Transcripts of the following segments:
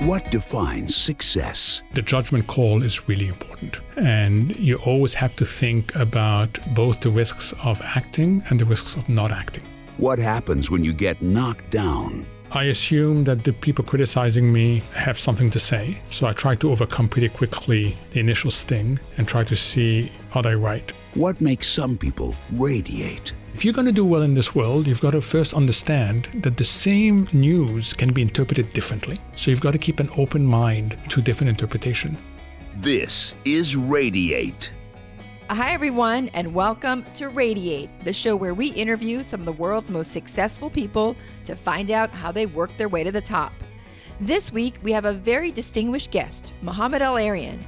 What defines success? The judgment call is really important. And you always have to think about both the risks of acting and the risks of not acting. What happens when you get knocked down? I assume that the people criticizing me have something to say. So I try to overcome pretty quickly the initial sting and try to see, are they right? What makes some people radiate? If you're going to do well in this world, you've got to first understand that the same news can be interpreted differently. So you've got to keep an open mind to different interpretation. This is Radiate. Hi, everyone, and welcome to Radiate, the show where we interview some of the world's most successful people to find out how they work their way to the top. This week, we have a very distinguished guest, Mohamed el-Erian.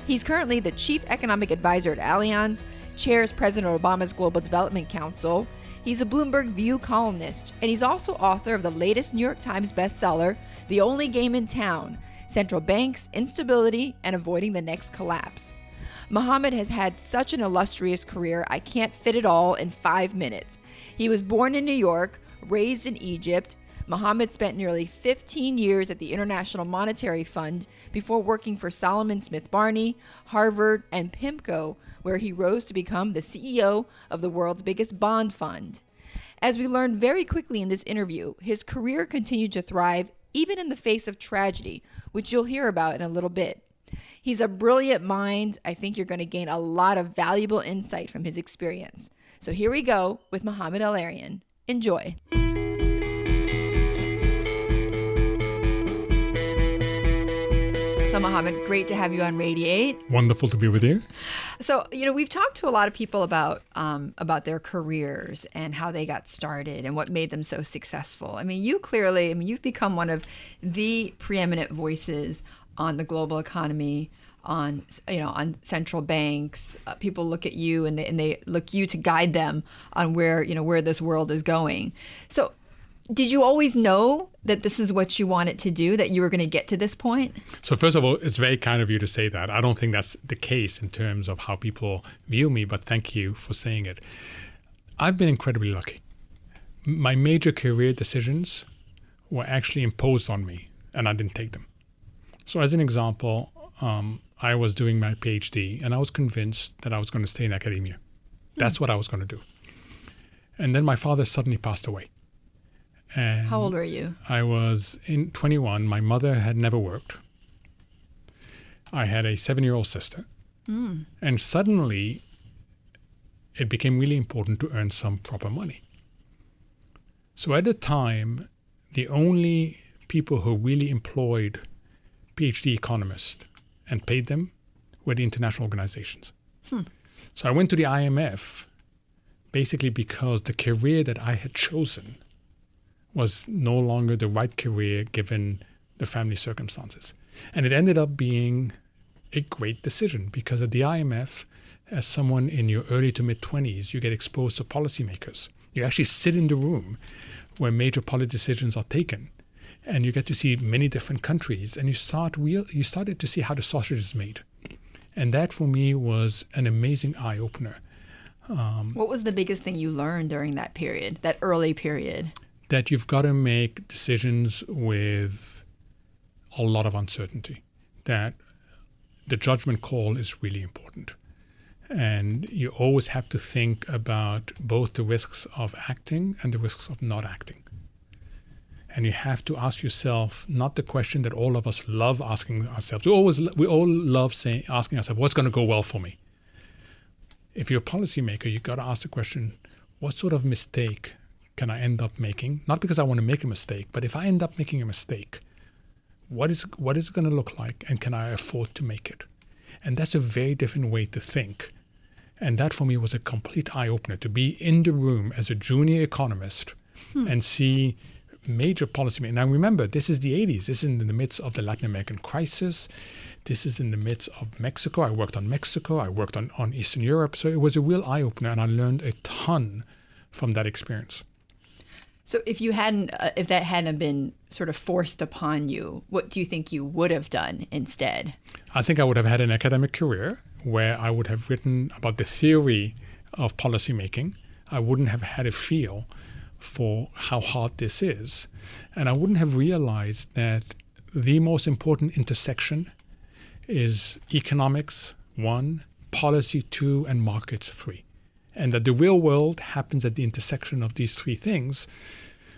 He's currently the Chief Economic Advisor at Allianz, chairs President Obama's Global Development Council. He's a BloombergView columnist, and he's also author of the latest New York Times bestseller, The Only Game in Town: Central Banks, Instability, and Avoiding the Next Collapse. Mohamed has had such an illustrious career, I can't fit it all in 5 minutes. He was born in New York, raised in Egypt. Mohamed spent nearly 15 years at the International Monetary Fund before working for Salomon Smith Barney, Harvard, and PIMCO, where he rose to become the CEO of the world's biggest bond fund. As we learned very quickly in this interview, his career continued to thrive even in the face of tragedy, which you'll hear about in a little bit. He's a brilliant mind. I think you're going to gain a lot of valuable insight from his experience. So here we go with Mohamed el-Erian. Enjoy. So Mohamed, great to have you on Radiate. Wonderful to be with you. So, we've talked to a lot of people about their careers and how they got started and what made them so successful. You've become one of the preeminent voices on the global economy, on central banks. People look at you and they look you to guide them on where this world is going. So, did you always know that this is what you wanted to do, that you were going to get to this point? So first of all, it's very kind of you to say that. I don't think that's the case in terms of how people view me, but thank you for saying it. I've been incredibly lucky. My major career decisions were actually imposed on me, and I didn't take them. So as an example, I was doing my PhD, and I was convinced that I was going to stay in academia. That's what I was going to do. And then my father suddenly passed away. And how old were you? I was 21. My mother had never worked. I had a 7-year-old sister. And suddenly, it became really important to earn some proper money. So at the time, the only people who really employed PhD economists and paid them were the international organizations. So I went to the IMF basically because the career that I had chosen was no longer the right career given the family circumstances. And it ended up being a great decision because at the IMF, as someone in your early to mid-20s, you get exposed to policymakers. You actually sit in the room where major policy decisions are taken, and you get to see many different countries, and you started to see how the sausage is made. And that for me was an amazing eye-opener. What was the biggest thing you learned during that period, that early period? That you've got to make decisions with a lot of uncertainty, that the judgment call is really important. And you always have to think about both the risks of acting and the risks of not acting. And you have to ask yourself, not the question that all of us love asking ourselves. We all love asking ourselves, what's going to go well for me? If you're a policymaker, you've got to ask the question, what sort of mistake can I end up making? Not because I want to make a mistake, but if I end up making a mistake, what is it going to look like, and can I afford to make it? And that's a very different way to think. And that for me was a complete eye-opener, to be in the room as a junior economist and see major policymakers. Now remember, this is the 80s. This is in the midst of the Latin American crisis. This is in the midst of Mexico. I worked on Mexico. I worked on Eastern Europe. So it was a real eye-opener, and I learned a ton from that experience. So if that hadn't been sort of forced upon you, what do you think you would have done instead? I think I would have had an academic career where I would have written about the theory of policymaking. I wouldn't have had a feel for how hard this is. And I wouldn't have realized that the most important intersection is economics, 1, policy, 2, and markets, 3. And that the real world happens at the intersection of these 3 things,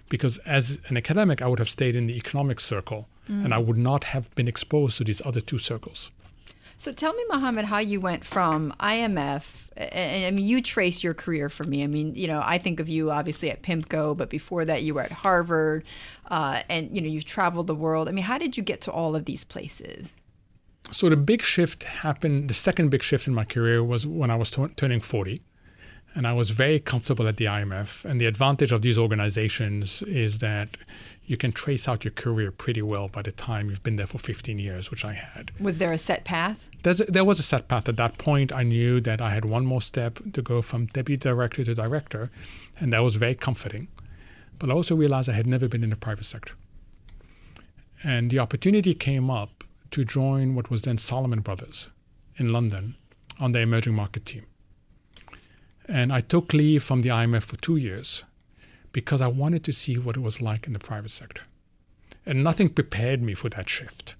because as an academic, I would have stayed in the economics circle, and I would not have been exposed to these other 2 circles. So tell me, Mohamed, how you went from IMF, and I mean, you trace your career for me. I mean, I think of you obviously at PIMCO, but before that you were at Harvard, and, you've traveled the world. I mean, how did you get to all of these places? So the big shift happened, the second big shift in my career was when I was turning 40. And I was very comfortable at the IMF. And the advantage of these organizations is that you can trace out your career pretty well by the time you've been there for 15 years, which I had. Was there a set path? There was a set path. At that point, I knew that I had one more step to go from deputy director to director, and that was very comforting. But I also realized I had never been in the private sector. And the opportunity came up to join what was then Salomon Brothers in London on the emerging market team. And I took leave from the IMF for 2 years because I wanted to see what it was like in the private sector. And nothing prepared me for that shift.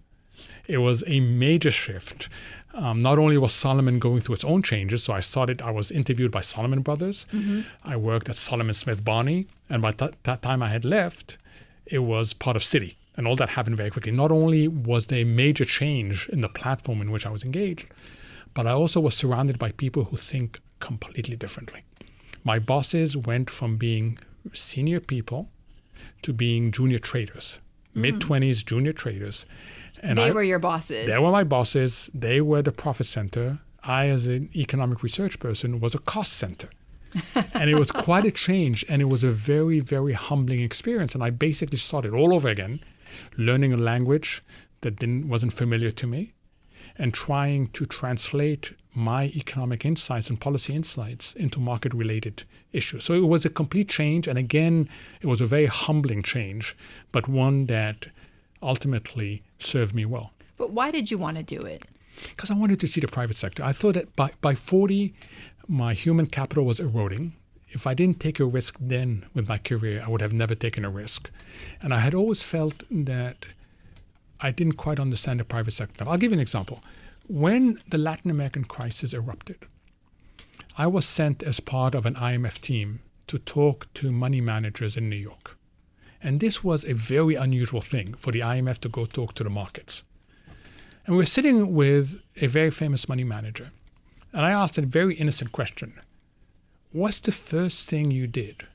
It was a major shift. Not only was Salomon going through its own changes, so I was interviewed by Salomon Brothers. Mm-hmm. I worked at Salomon Smith Barney. And by that time I had left, it was part of Citi. And all that happened very quickly. Not only was there a major change in the platform in which I was engaged, but I also was surrounded by people who think completely differently. My bosses went from being senior people to being junior traders, mid-20s junior traders. And they were your bosses. They were my bosses. They were the profit center. I, as an economic research person, was a cost center. And it was quite a change. And it was a very, very humbling experience. And I basically started all over again, learning a language that wasn't familiar to me, and trying to translate my economic insights and policy insights into market-related issues. So it was a complete change. And again, it was a very humbling change, but one that ultimately served me well. But why did you want to do it? Because I wanted to see the private sector. I thought that by 40, my human capital was eroding. If I didn't take a risk then with my career, I would have never taken a risk. And I had always felt that I didn't quite understand the private sector. I'll give you an example. When the Latin American crisis erupted, I was sent as part of an IMF team to talk to money managers in New York. And this was a very unusual thing for the IMF to go talk to the markets. And we're sitting with a very famous money manager. And I asked a very innocent question. What's the first thing you did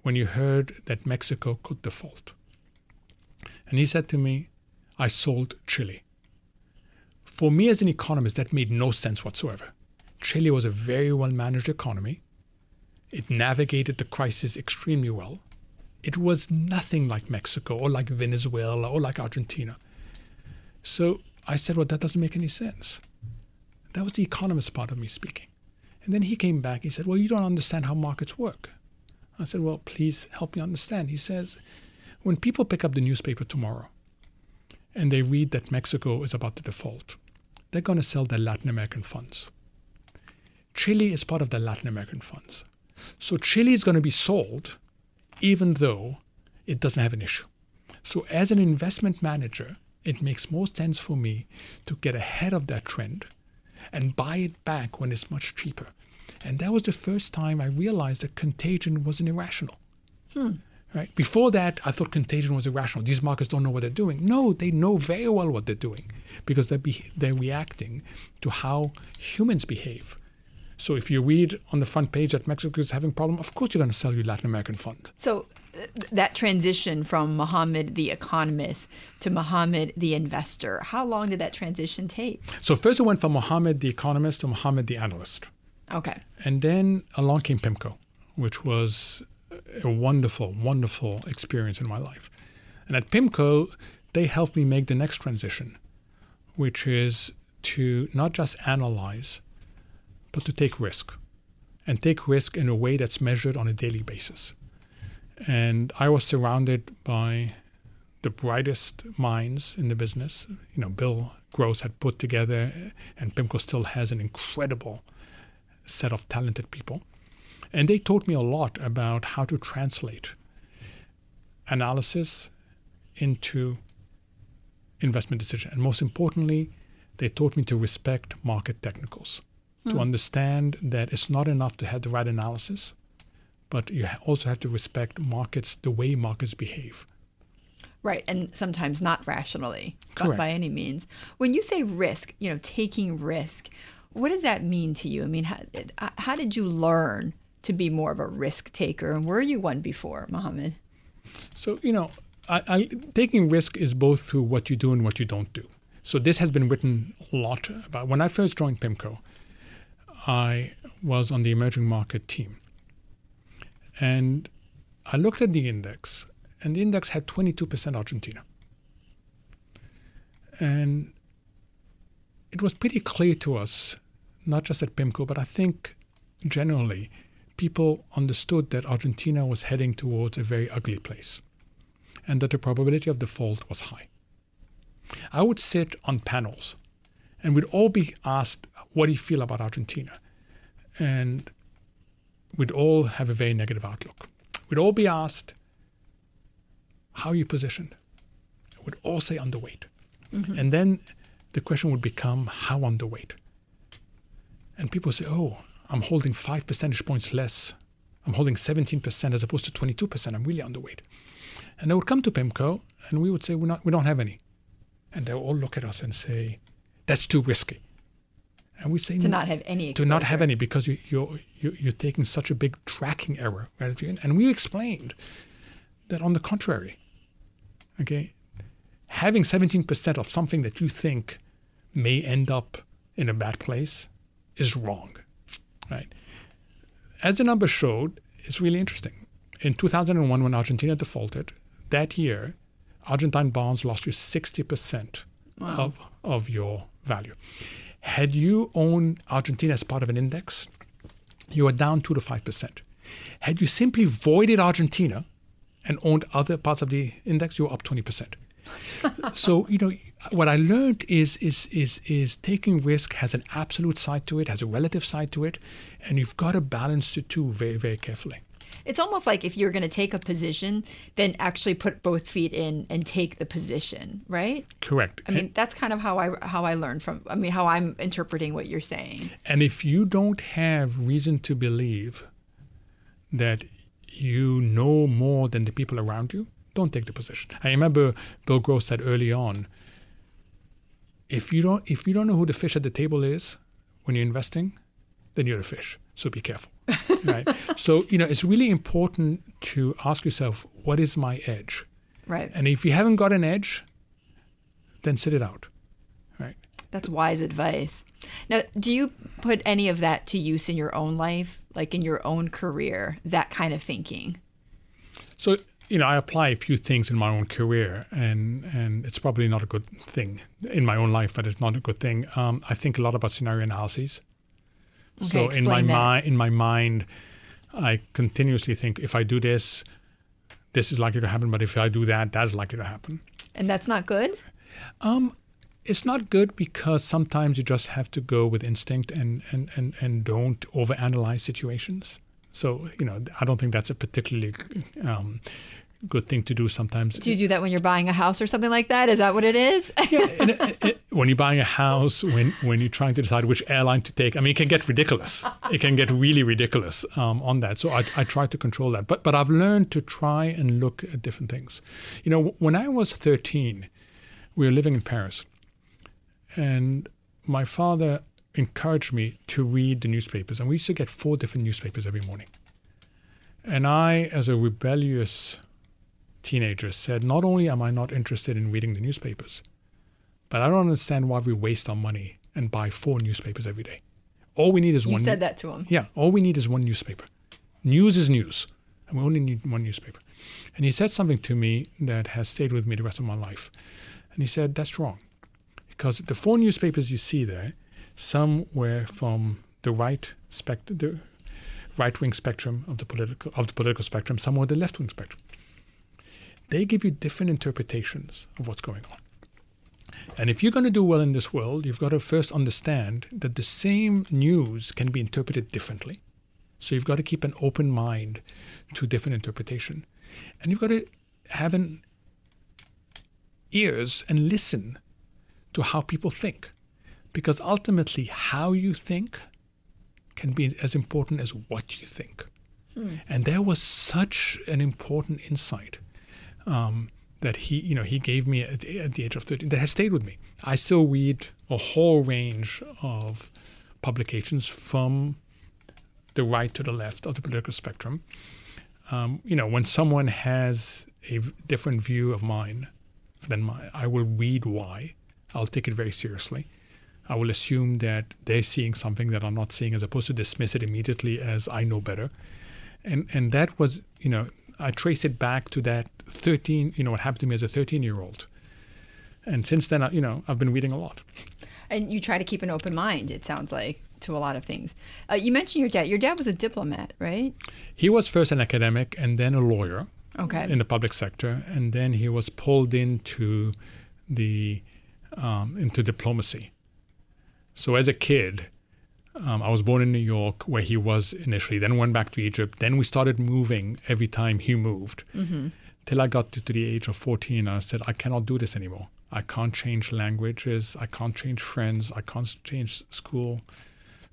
when you heard that Mexico could default? And he said to me, I sold Chile. For me as an economist, that made no sense whatsoever. Chile was a very well-managed economy. It navigated the crisis extremely well. It was nothing like Mexico or like Venezuela or like Argentina. So I said, well, that doesn't make any sense. That was the economist part of me speaking. And then he came back. He said, well, you don't understand how markets work. I said, well, please help me understand. He says, when people pick up the newspaper tomorrow and they read that Mexico is about to default, they're going to sell their Latin American funds. Chile is part of the Latin American funds. So Chile is going to be sold even though it doesn't have an issue. So as an investment manager, it makes most sense for me to get ahead of that trend and buy it back when it's much cheaper. And that was the first time I realized that contagion wasn't irrational. Right? Before that, I thought contagion was irrational. These markets don't know what they're doing. No, they know very well what they're doing because they're reacting to how humans behave. So if you read on the front page that Mexico is having a problem, of course you're going to sell your Latin American fund. So that transition from Mohamed the economist to Mohamed the investor, how long did that transition take? So first I went from Mohamed the economist to Mohamed the analyst. Okay. And then along came PIMCO, which was a wonderful, wonderful experience in my life. And at PIMCO, they helped me make the next transition, which is to not just analyze, but to take risk, and take risk in a way that's measured on a daily basis. And I was surrounded by the brightest minds in the business. Bill Gross had put together, and PIMCO still has an incredible set of talented people. And they taught me a lot about how to translate analysis into investment decision. And most importantly, they taught me to respect market technicals, to understand that it's not enough to have the right analysis, but you also have to respect markets, the way markets behave. Right, and sometimes not rationally, Correct. by any means. When you say risk, taking risk, what does that mean to you? I mean, how did you learn to be more of a risk taker, and were you one before, Mohamed? So, taking risk is both through what you do and what you don't do. So this has been written a lot about. When I first joined PIMCO, I was on the emerging market team. And I looked at the index, and the index had 22% Argentina. And it was pretty clear to us, not just at PIMCO, but I think generally, people understood that Argentina was heading towards a very ugly place and that the probability of default was high. I would sit on panels and we'd all be asked, what do you feel about Argentina? And we'd all have a very negative outlook. We'd all be asked, how are you positioned? We'd all say underweight. Mm-hmm. And then the question would become, how underweight? And people say, oh, I'm holding 5 percentage points less. I'm holding 17% as opposed to 22%. I'm really underweight. And they would come to PIMCO and we would say, we don't have any. And they would all look at us and say, that's too risky. And we say, to not have any exposure. To not have any, because you're taking such a big tracking error. Right? And we explained that on the contrary, okay, having 17% of something that you think may end up in a bad place is wrong. Right? As the numbers showed, it's really interesting. In 2001, when Argentina defaulted, that year, Argentine bonds lost you 60% of your value. Had you owned Argentina as part of an index, you were down 2 to 5%. Had you simply voided Argentina and owned other parts of the index, you were up 20%. So, what I learned is taking risk has an absolute side to it, has a relative side to it, and you've got to balance the two very, very carefully. It's almost like if you're going to take a position, then actually put both feet in and take the position, right? Correct. I mean, that's kind of how I learned how I'm interpreting what you're saying. And if you don't have reason to believe that you know more than the people around you, don't take the position. I remember Bill Gross said early on, if you don't know who the fish at the table is when you're investing, then you're the fish. So be careful. Right? So, it's really important to ask yourself, what is my edge? Right. And if you haven't got an edge, then sit it out. Right? That's wise advice. Now, do you put any of that to use in your own life, like in your own career, that kind of thinking? So, I apply a few things in my own career, and it's probably not a good thing in my own life, but it's not a good thing. I think a lot about scenario analyses. Okay, so in my mind, I continuously think, if I do this, this is likely to happen, but if I do that, that's likely to happen. And that's not good? It's not good because sometimes you just have to go with instinct and don't overanalyze situations. So, I don't think that's a particularly good thing to do sometimes. Do you do that when you're buying a house or something like that? Is that what it is? Yeah, when you're buying a house, when you're trying to decide which airline to take, it can get ridiculous. It can get really ridiculous on that. So I try to control that. But I've learned to try and look at different things. When I was 13, we were living in Paris. And my father encouraged me to read the newspapers. And we used to get 4 different newspapers every morning. And I, as a rebellious teenager, said, not only am I not interested in reading the newspapers, but I don't understand why we waste our money and buy 4 newspapers every day. All we need is one. You said that to him. Yeah, all we need is one newspaper. News is news, and we only need one newspaper. And he said something to me that has stayed with me the rest of my life. And he said, that's wrong. Because the 4 newspapers you see there, some were from the right-wing spectrum of the political spectrum, some were the left-wing spectrum. They give you different interpretations of what's going on. And if you're going to do well in this world, you've got to first understand that the same news can be interpreted differently. So you've got to keep an open mind to different interpretation. And you've got to have an ears and listen to how people think. Because ultimately, how you think can be as important as what you think. And there was such an important insight that he gave me at the age of 13 that has stayed with me. I still read a whole range of publications from the right to the left of the political spectrum. When someone has a different view of mine than mine, I will read why. I'll take it very seriously. I will assume that they're seeing something that I'm not seeing, as opposed to dismiss it immediately as I know better. And that was, I trace it back to that 13, what happened to me as a 13-year-old. And since then, I've been reading a lot. And you try to keep an open mind, it sounds like, to a lot of things. You mentioned your dad. Your dad was a diplomat, right? He was first an academic and then a lawyer in the public sector. And then he was pulled into into diplomacy. So as a kid, I was born in New York, where he was initially, then went back to Egypt. Then we started moving every time he moved, till I got to the age of 14. I said, I cannot do this anymore. I can't change languages. I can't change friends. I can't change school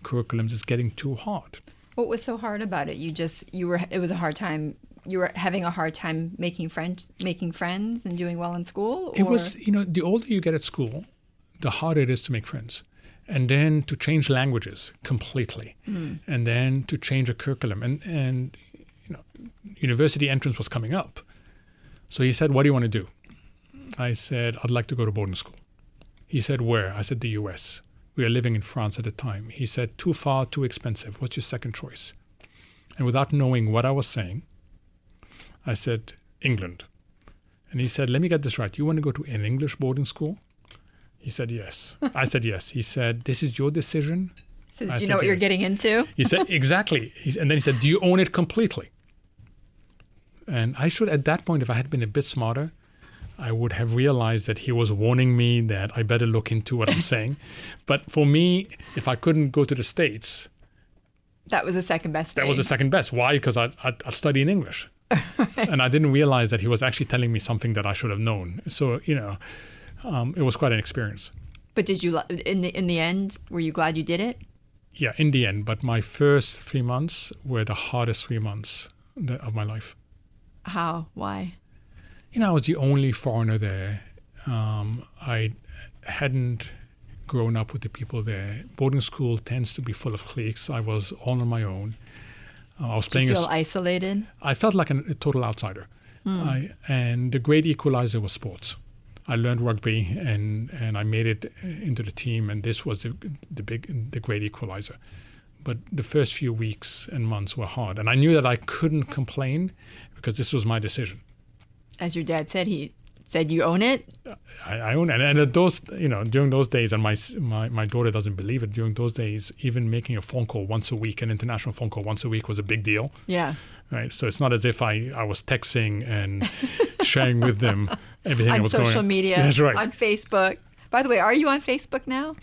curriculums. It's getting too hard. What was so hard about it? It was a hard time. You were having a hard time making friends and doing well in school? It was, the older you get at school, the harder it is to make friends. And then to change languages completely, and then to change a curriculum. And university entrance was coming up. So he said, what do you want to do? I said, I'd like to go to boarding school. He said, where? I said, the US. We were living in France at the time. He said, too far, too expensive. What's your second choice? And without knowing what I was saying, I said, England. And he said, let me get this right. You want to go to an English boarding school? He said, yes. I said, yes. He said, this is your decision. Do you know what you're getting into? He said, exactly. And then he said, do you own it completely? And I should, at that point, if I had been a bit smarter, I would have realized that he was warning me that I better look into what I'm saying. But for me, if I couldn't go to the States... That was the second best thing. That was the second best. Why? Because I studied English. Right. And I didn't realize that he was actually telling me something that I should have known. So, it was quite an experience. But did you, in the end, were you glad you did it? Yeah, in the end. But my first 3 months were the hardest 3 months of my life. How? Why? I was the only foreigner there. I hadn't grown up with the people there. Boarding school tends to be full of cliques. I was all on my own. I was playing. Did you feel isolated? I felt like a total outsider. And the great equalizer was sports. I learned rugby and I made it into the team, and this was the great equalizer. But the first few weeks and months were hard, and I knew that I couldn't complain because this was my decision. As your dad said, he said, you own it? I own it. And at those, during those days, and my daughter doesn't believe it, during those days, even making a phone call once a week, an international phone call once a week was a big deal. Yeah. Right. So it's not as if I was texting and sharing with them everything that was going on. On social media, That's right. On Facebook. By the way, are you on Facebook now?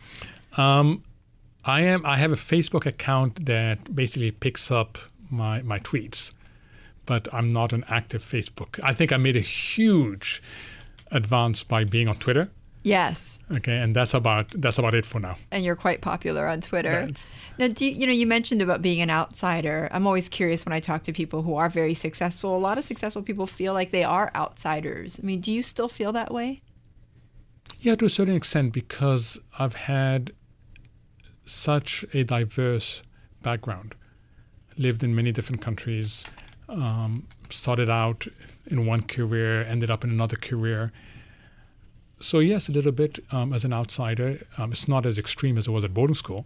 I am. I have a Facebook account that basically picks up my tweets, but I'm not an active Facebook. I think I made a huge advance by being on Twitter. Yes. Okay, and that's about it for now. And you're quite popular on Twitter. Now, you mentioned about being an outsider. I'm always curious when I talk to people who are very successful. A lot of successful people feel like they are outsiders. I mean, do you still feel that way? Yeah, to a certain extent, because I've had such a diverse background. Lived in many different countries. Started out in one career, ended up in another career. So yes, a little bit as an outsider. It's not as extreme as it was at boarding school.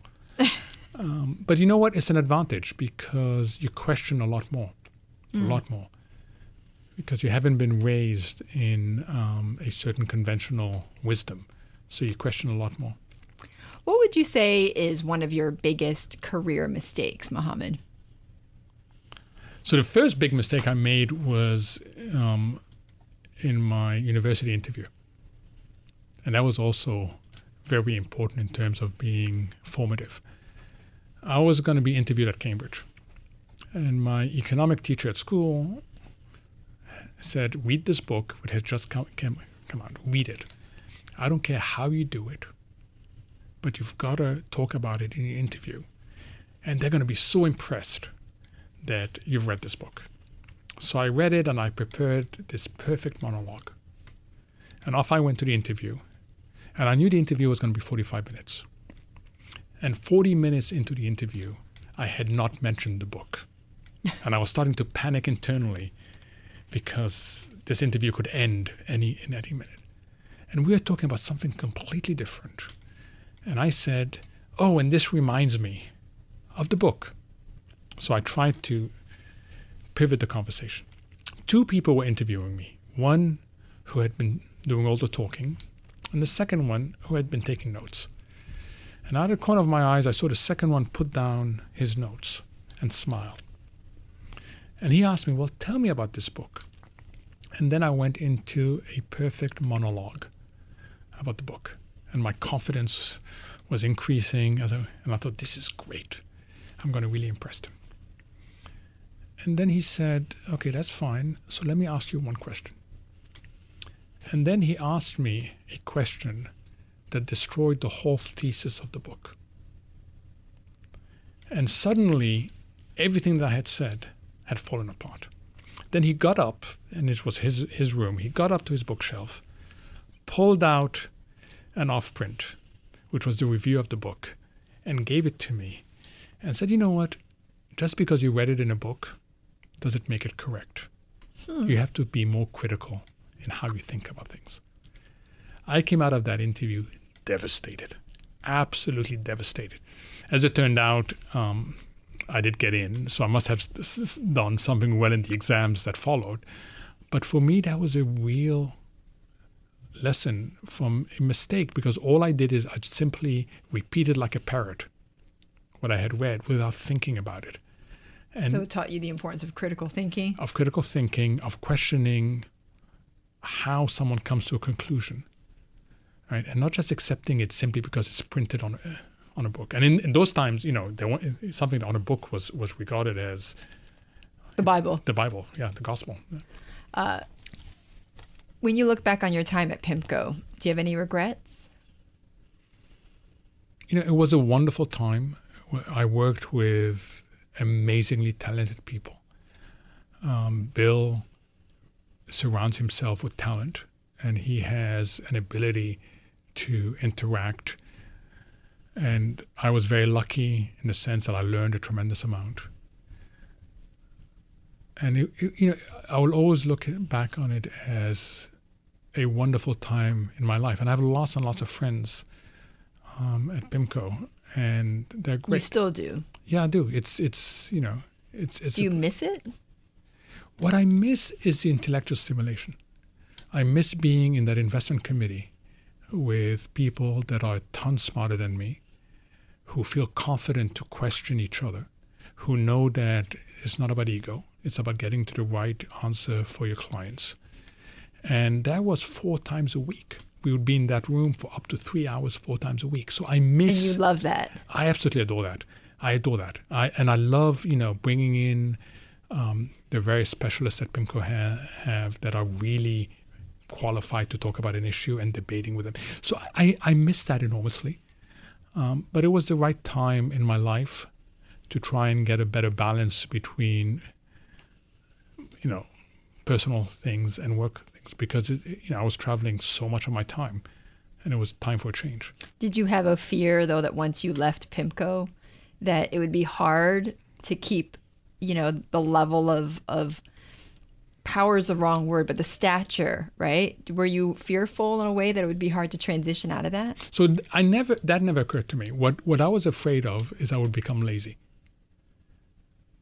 But you know what? It's an advantage because you question a lot more. Because you haven't been raised in a certain conventional wisdom. So you question a lot more. What would you say is one of your biggest career mistakes, Mohamed? So the first big mistake I made was in my university interview. And that was also very important in terms of being formative. I was going to be interviewed at Cambridge. And my economic teacher at school said, read this book, which had just come come out, read it. I don't care how you do it, but you've got to talk about it in your interview. And they're going to be so impressed that you've read this book. So I read it and I prepared this perfect monologue. And off I went to the interview. And I knew the interview was going to be 45 minutes. And 40 minutes into the interview, I had not mentioned the book. And I was starting to panic internally because this interview could end in any minute. And we were talking about something completely different. And I said, oh, and this reminds me of the book. So I tried to pivot the conversation. Two people were interviewing me. One who had been doing all the talking, and the second one who had been taking notes. And out of the corner of my eyes, I saw the second one put down his notes and smile. And he asked me, well, tell me about this book. And then I went into a perfect monologue about the book. And my confidence was increasing, and I thought, this is great. I'm going to really impress him. And then he said, okay, that's fine. So let me ask you one question. And then he asked me a question that destroyed the whole thesis of the book. And suddenly, everything that I had said had fallen apart. Then he got up, and this was his room. He got up to his bookshelf, pulled out an off-print, which was the review of the book, and gave it to me and said, you know what? Just because you read it in a book, does it make it correct? You have to be more critical in how you think about things. I came out of that interview devastated, absolutely devastated. As it turned out, I did get in, so I must have done something well in the exams that followed. But for me, that was a real lesson from a mistake, because all I did is I simply repeated like a parrot what I had read without thinking about it. And so it taught you the importance of critical thinking? Of critical thinking, of questioning how someone comes to a conclusion, right? And not just accepting it simply because it's printed on a book. And in those times, something on a book was regarded as the Bible. The Bible, yeah, the gospel. When you look back on your time at PIMCO, do you have any regrets? It was a wonderful time. I worked with amazingly talented people. Bill surrounds himself with talent, and he has an ability to interact. And I was very lucky in the sense that I learned a tremendous amount. And I will always look back on it as a wonderful time in my life. And I have lots and lots of friends at PIMCO, and they're great. You still do? Yeah, I do. It's. Do you miss it? What I miss is the intellectual stimulation. I miss being in that investment committee with people that are a ton smarter than me, who feel confident to question each other, who know that it's not about ego, it's about getting to the right answer for your clients. And that was 4 times a week. We would be in that room for up to 3 hours, 4 times a week. So I miss... And you love that. I absolutely adore that. I adore that. I love, bringing in the various specialists that PIMCO have that are really qualified to talk about an issue and debating with them. So I miss that enormously. But it was the right time in my life to try and get a better balance between, personal things and work things, because I was traveling so much of my time, and it was time for a change. Did you have a fear, though, that once you left PIMCO, that it would be hard to keep, the level of power is the wrong word, but the stature, right? Were you fearful in a way that it would be hard to transition out of that? So that never occurred to me. What I was afraid of is I would become lazy.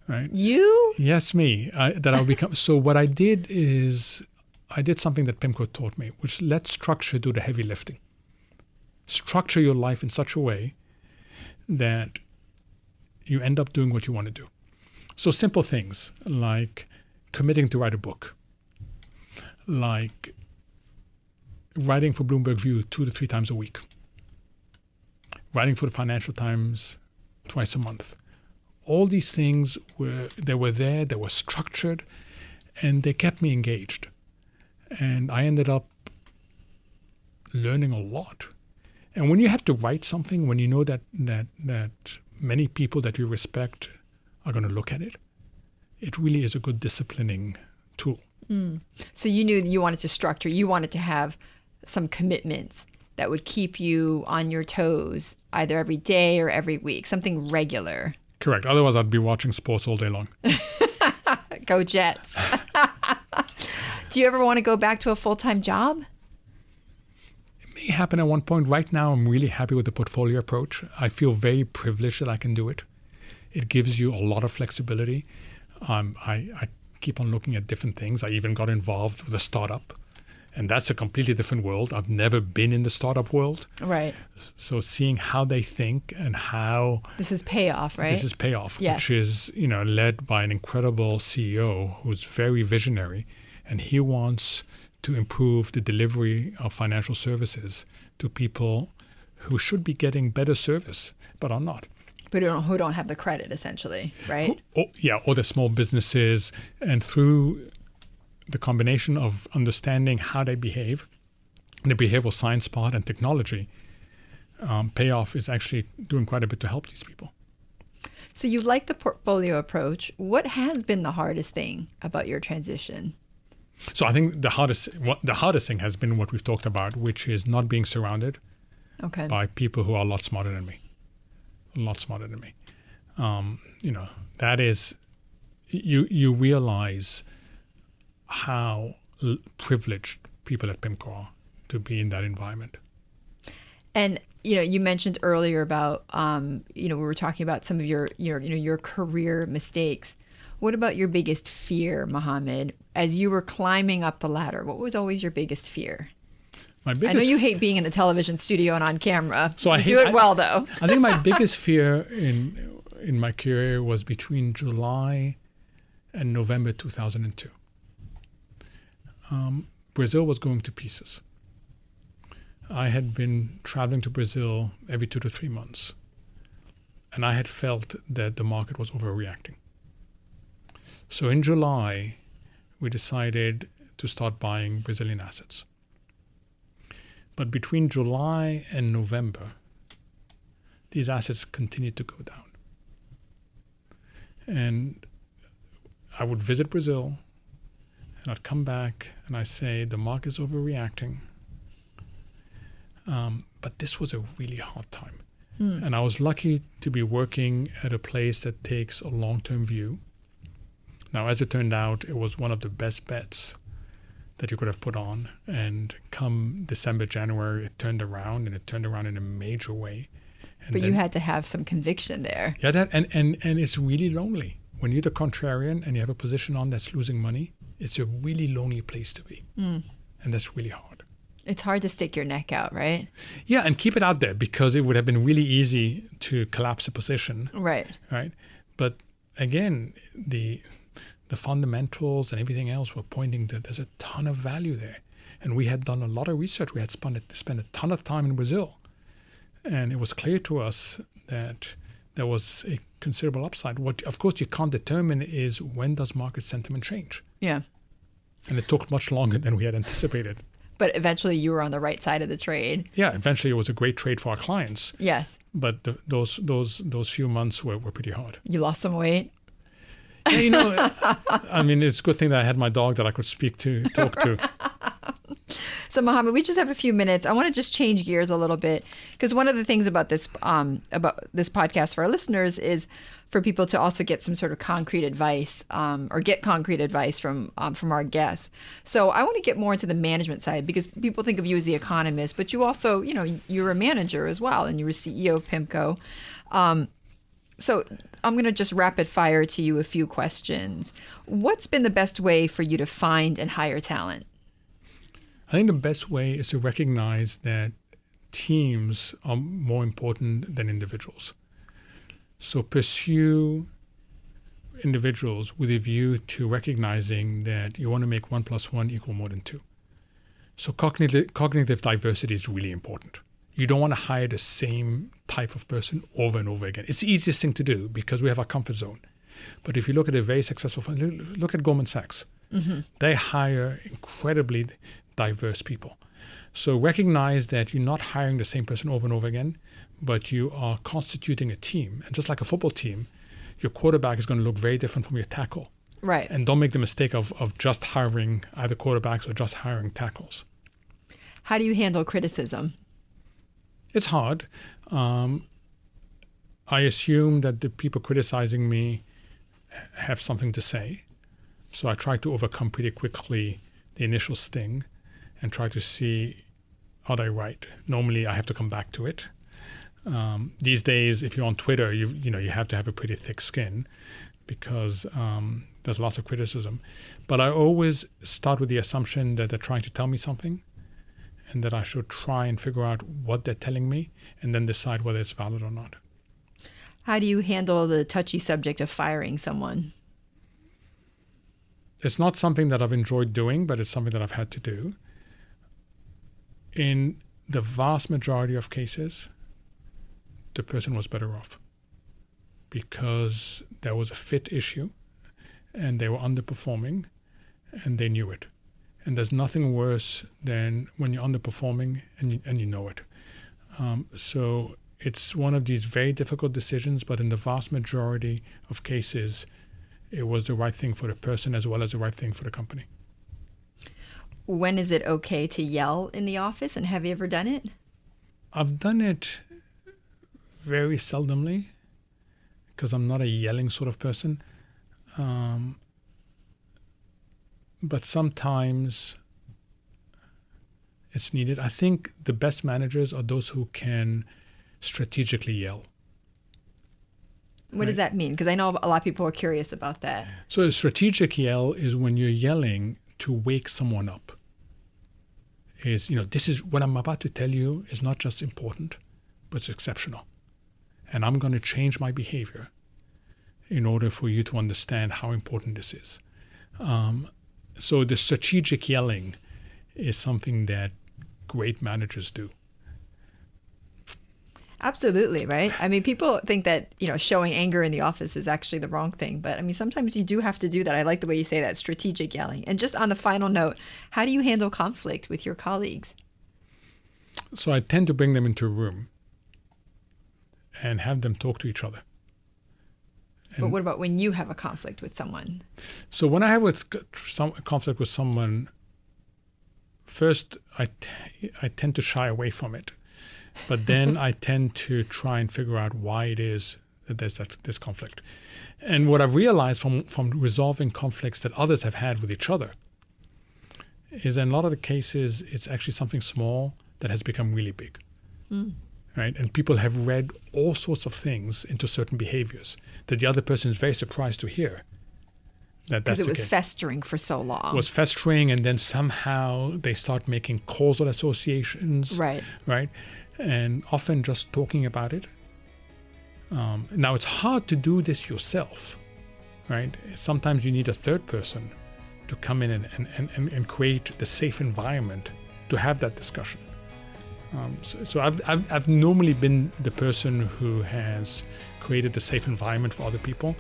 Right? You? Yes, me. That I would become. So what I did is I did something that PIMCO taught me, which let structure do the heavy lifting. Structure your life in such a way that you end up doing what you want to do. So simple things like committing to write a book, like writing for BloombergView 2 to 3 times a week, writing for the Financial Times twice a month. All these things were there, they were structured, and they kept me engaged. And I ended up learning a lot. And when you have to write something, when you know that many people that you respect are going to look at it, it really is a good disciplining tool. So you knew you wanted to structure, you wanted to have some commitments that would keep you on your toes either every day or every week, something regular. Correct. Otherwise, I'd be watching sports all day long. Go Jets. Do you ever want to go back to a full-time job? It may happen at one point. Right now, I'm really happy with the portfolio approach. I feel very privileged that I can do it. It gives you a lot of flexibility. I keep on looking at different things. I even got involved with a startup, and that's a completely different world. I've never been in the startup world. Right. So seeing how they think and how... This is payoff, right? This is payoff, yes. Which is, led by an incredible CEO who's very visionary, and he wants to improve the delivery of financial services to people who should be getting better service, but are not. But who don't have the credit, essentially, right? Or the small businesses. And through the combination of understanding how they behave, the behavioral science part and technology, payoff is actually doing quite a bit to help these people. So you like the portfolio approach. What has been the hardest thing about your transition? So I think the hardest thing has been what we've talked about, which is not being surrounded by people who are a lot smarter than me. That is, you realize how privileged people at PIMCO are to be in that environment. And you mentioned earlier about we were talking about some of your career mistakes. What about your biggest fear, Mohamed, as you were climbing up the ladder? What was always your biggest fear? I know you hate being in the television studio and on camera. So you do it well, though. I think my biggest fear in my career was between July and November 2002. Brazil was going to pieces. I had been traveling to Brazil every 2 to 3 months, and I had felt that the market was overreacting. So in July, we decided to start buying Brazilian assets. But between July and November, these assets continued to go down. And I would visit Brazil, and I'd come back and I say, the market's overreacting. But this was a really hard time. And I was lucky to be working at a place that takes a long-term view. Now, as it turned out, it was one of the best bets that you could have put on. And come December, January, it turned around, and it turned around in a major way. And but you had to have some conviction there. Yeah, and it's really lonely. When you're the contrarian and you have a position on that's losing money, it's a really lonely place to be. And that's really hard. It's hard to stick your neck out, right? Yeah, and keep it out there, because it would have been really easy to collapse a position. Right. But again, the fundamentals and everything else were pointing that there's a ton of value there. And we had done a lot of research. We had spent a ton of time in Brazil. And it was clear to us that there was a considerable upside. What, of course, you can't determine is when does market sentiment change? Yeah. And it took much longer than we had anticipated. But eventually you were on the right side of the trade. Yeah, eventually it was a great trade for our clients. Yes. But those few months were pretty hard. You lost some weight? Yeah, I mean, it's a good thing that I had my dog that I could talk to. So, Mohamed, we just have a few minutes. I want to just change gears a little bit, because one of the things about this podcast for our listeners is for people to also get some sort of concrete advice or get concrete advice from our guests. So I want to get more into the management side, because people think of you as the economist, but you also, you're a manager as well, and you're a CEO of PIMCO. So I'm going to just rapid fire to you a few questions. What's been the best way for you to find and hire talent? I think the best way is to recognize that teams are more important than individuals. So pursue individuals with a view to recognizing that you want to make 1 + 1 = more than 2. So cognitive diversity is really important. You don't want to hire the same type of person over and over again. It's the easiest thing to do because we have our comfort zone. But if you look at a very successful firm, look at Goldman Sachs. Mm-hmm. They hire incredibly diverse people. So recognize that you're not hiring the same person over and over again, but you are constituting a team. And just like a football team, your quarterback is going to look very different from your tackle. Right. And don't make the mistake of just hiring either quarterbacks or just hiring tackles. How do you handle criticism? It's hard. I assume that the people criticizing me have something to say. So I try to overcome pretty quickly the initial sting and try to see, are they right? Normally I have to come back to it. These days, if you're on Twitter, you have to have a pretty thick skin because there's lots of criticism. But I always start with the assumption that they're trying to tell me something and that I should try and figure out what they're telling me and then decide whether it's valid or not. How do you handle the touchy subject of firing someone? It's not something that I've enjoyed doing, but it's something that I've had to do. In the vast majority of cases, the person was better off because there was a fit issue and they were underperforming and they knew it. And there's nothing worse than when you're underperforming and you know it. So it's one of these very difficult decisions, but in the vast majority of cases, it was the right thing for the person as well as the right thing for the company. When is it okay to yell in the office, and have you ever done it? I've done it very seldomly because I'm not a yelling sort of person. But sometimes it's needed. I think the best managers are those who can strategically yell. What does that mean? Because I know a lot of people are curious about that. So a strategic yell is when you're yelling to wake someone up. This is what I'm about to tell you is not just important, but it's exceptional. And I'm going to change my behavior in order for you to understand how important this is. So the strategic yelling is something that great managers do. Absolutely, right? I mean, people think that, showing anger in the office is actually the wrong thing. But I mean, sometimes you do have to do that. I like the way you say that, strategic yelling. And just on the final note, how do you handle conflict with your colleagues? So I tend to bring them into a room and have them talk to each other. But what about when you have a conflict with someone? So when I have a conflict with someone, first I tend to shy away from it. But then I tend to try and figure out why it is that there's this conflict. And what I've realized from resolving conflicts that others have had with each other is in a lot of the cases, it's actually something small that has become really big. Right? And people have read all sorts of things into certain behaviors that the other person is very surprised to hear. Because it was festering for so long. It was festering, and then somehow they start making causal associations. Right. Right? And often just talking about it. Now, it's hard to do this yourself, right? Sometimes you need a third person to come in and create the safe environment to have that discussion. So I've normally been the person who has created the safe environment for other people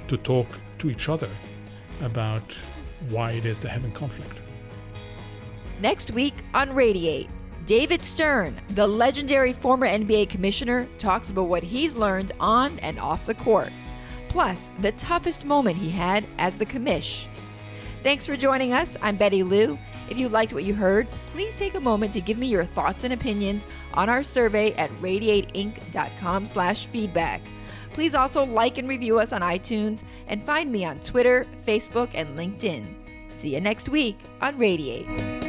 to talk to each other about why it is they're having conflict. Next week on Radiate, David Stern, the legendary former NBA commissioner, talks about what he's learned on and off the court, plus the toughest moment he had as the commish. Thanks for joining us. I'm Betty Liu. If you liked what you heard, please take a moment to give me your thoughts and opinions on our survey at radiateinc.com/feedback. Please also like and review us on iTunes and find me on Twitter, Facebook, and LinkedIn. See you next week on Radiate.